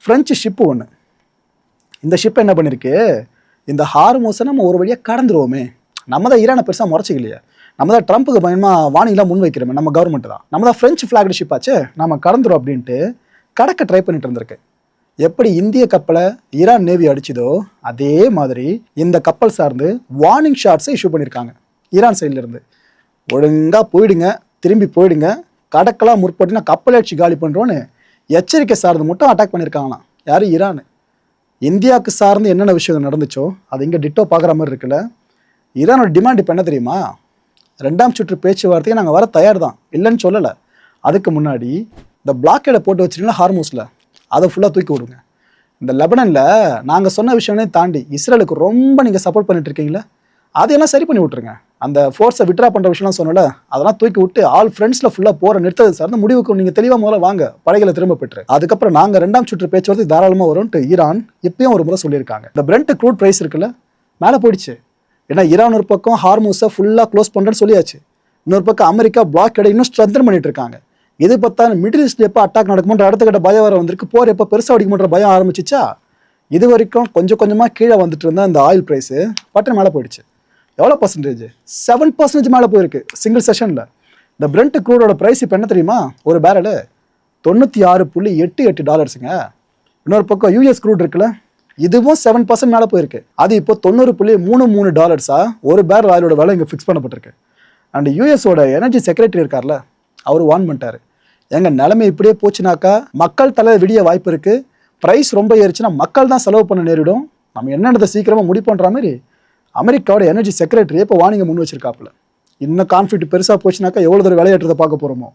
French ship ஒன்று. இந்த ship என்ன பண்ணியிருக்கு, இந்த ஹார்மோஸை நம்ம ஒரு வழியாக கடந்துருவோமே, நம்ம தான் ஈரானை பெருசாக முறைச்சிக்கலையே, நம்ம தான் ட்ரம்ப்புக்கு பயமாக வானிலாம் முன் வைக்கிறோமே, நம்ம கவர்மெண்ட் தான், நம்ம தான் ஃப்ரெஞ்சு ஃப்ளாக்டு ஷிப் ஆச்சு, நம்ம கடந்துரும் அப்படின்ட்டு கடக்க ட்ரை பண்ணிட்டு இருந்திருக்கு. எப்படி இந்திய கப்பலை ஈரான் நேவி அடிச்சுதோ அதே மாதிரி இந்த கப்பல் சார்ந்து வார்னிங் ஷாட்ஸை இஷ்யூ பண்ணியிருக்காங்க ஈரான் சைட்லேருந்து. ஒழுங்காக போயிடுங்க, திரும்பி போயிடுங்க, கடக்கலாம் முற்பட்டுனா கப்பலை அடிச்சு காலி பண்ணுறோன்னு எச்சரிக்கை சார்ந்து மட்டும் அட்டாக் பண்ணியிருக்காங்களாம். யார்? ஈரான். இந்தியாவுக்கு சார்ந்து என்னென்ன விஷயம் நடந்துச்சோ அது இங்கே டிட்டோ பார்க்குற மாதிரி இருக்குல்ல. ஈரானோட டிமாண்ட் இப்போ என்ன தெரியுமா, 2ஆம் சுற்று பேச்சுவார்த்தைக்கு நாங்கள் வர தயார் தான், இல்லைன்னு சொல்லலை. அதுக்கு முன்னாடி இந்த பிளாக்கேடை போட்டு வச்சிருக்கீங்களா ஹார்மோஸில், அதை ஃபுல்லாக தூக்கி விடுங்க. இந்த லெபனனில் நாங்கள் சொன்ன விஷயமே தாண்டி இஸ்ரேலுக்கு ரொம்ப நீங்கள் சப்போர்ட் பண்ணிட்டு இருக்கீங்களா, அதையெல்லாம் சரி பண்ணி விட்ருங்க. அந்த ஃபோர்ஸை விட்ரா பண்ணுற விஷயம்லாம் சொன்னல, அதெல்லாம் தூக்கி விட்டு ஆல் ஃப்ரெண்ட்ஸில் ஃபுல்லாக போகிற நிறுத்தது சார்ந்த முடிவுக்கு நீங்கள் தெளிவாக முதல்ல வாங்க, படைகளை திரும்ப பெற்று அதுக்கப்புறம் நாங்கள் 2ஆம் சுற்று பேச்சுவார்த்தை தாராளமாக வரும்ன்ட்டு ஈரான் இப்பயும் ஒரு முறை சொல்லியிருக்காங்க. இந்த பிரெண்ட் க்ரூட் ப்ரைஸ் இருக்குல்ல மேலே போயிடுச்சு. ஏன்னா ஈரான் ஒரு பக்கம் ஹார்மோஸை ஃபுல்லாக க்ளோஸ் பண்ணுறேன்னு சொல்லியாச்சு, இன்னொரு பக்கம் அமெரிக்கா பிளாக்கெடை இன்னும் ஸ்ட்ரென்தன் பண்ணிட்டு இருக்காங்க. இது பார்த்தா மிடில் ஈஸ்ட்ல எப்போ அட்டாக் நடக்குமன்ற அடுத்த கட்ட பயம் வர வந்திருக்கு, போர் எப்போ பெருசாக அடிக்குமன்ற பயம் ஆரம்பிச்சிச்சா. இது வரைக்கும் கொஞ்சம் கொஞ்சமாக கீழே வந்துட்டு இருந்தால் இந்த ஆயில் ப்ரைஸு பட்டன் மேலே போயிடுச்சு. எவ்வளோ பர்சன்டேஜ்? 7% மேலே போயிருக்கு சிங்கிள் செஷனில். இந்த பிரெண்ட் க்ரூடோட ப்ரைஸ் இப்போ என்ன தெரியுமா, ஒரு பேரலு $96.88. இன்னொரு பக்கம் யூஎஸ் க்ரூட் இருக்குல்ல, இதுவும் 7% மேலே போயிருக்கு. அது இப்போ $90.33 ஒரு பேரல் ஆயிலோட விலை இங்கே ஃபிக்ஸ் பண்ணப்பட்டிருக்கு. அண்ட் யூஎஸோட எனர்ஜி செக்ரட்டரி இருக்கார்ல, அவர் வார்ன் பண்ணிட்டாரு, எங்கள் நிலைமை இப்படியே போச்சுனாக்கா மக்கள் தலை விடிய வாய்ப்பு இருக்குது, ப்ரைஸ் ரொம்ப ஏறிச்சுன்னா மக்கள் தான் செலவு பண்ண நேரிடும், நம்ம என்னென்னதை சீக்கிரமாக முடிப்போன்ற மாதிரி அமெரிக்காவோட எனர்ஜி செக்ரட்டரியே இப்போ வார்னிங்கை முன் வச்சிருக்காப்புல. இன்னும் கான்ஃப்ளிக்ட் பெருசாக போச்சுனாக்கா எவ்வளோ தூரம் விளையாட்டுறதை பார்க்க போகிறோமோ.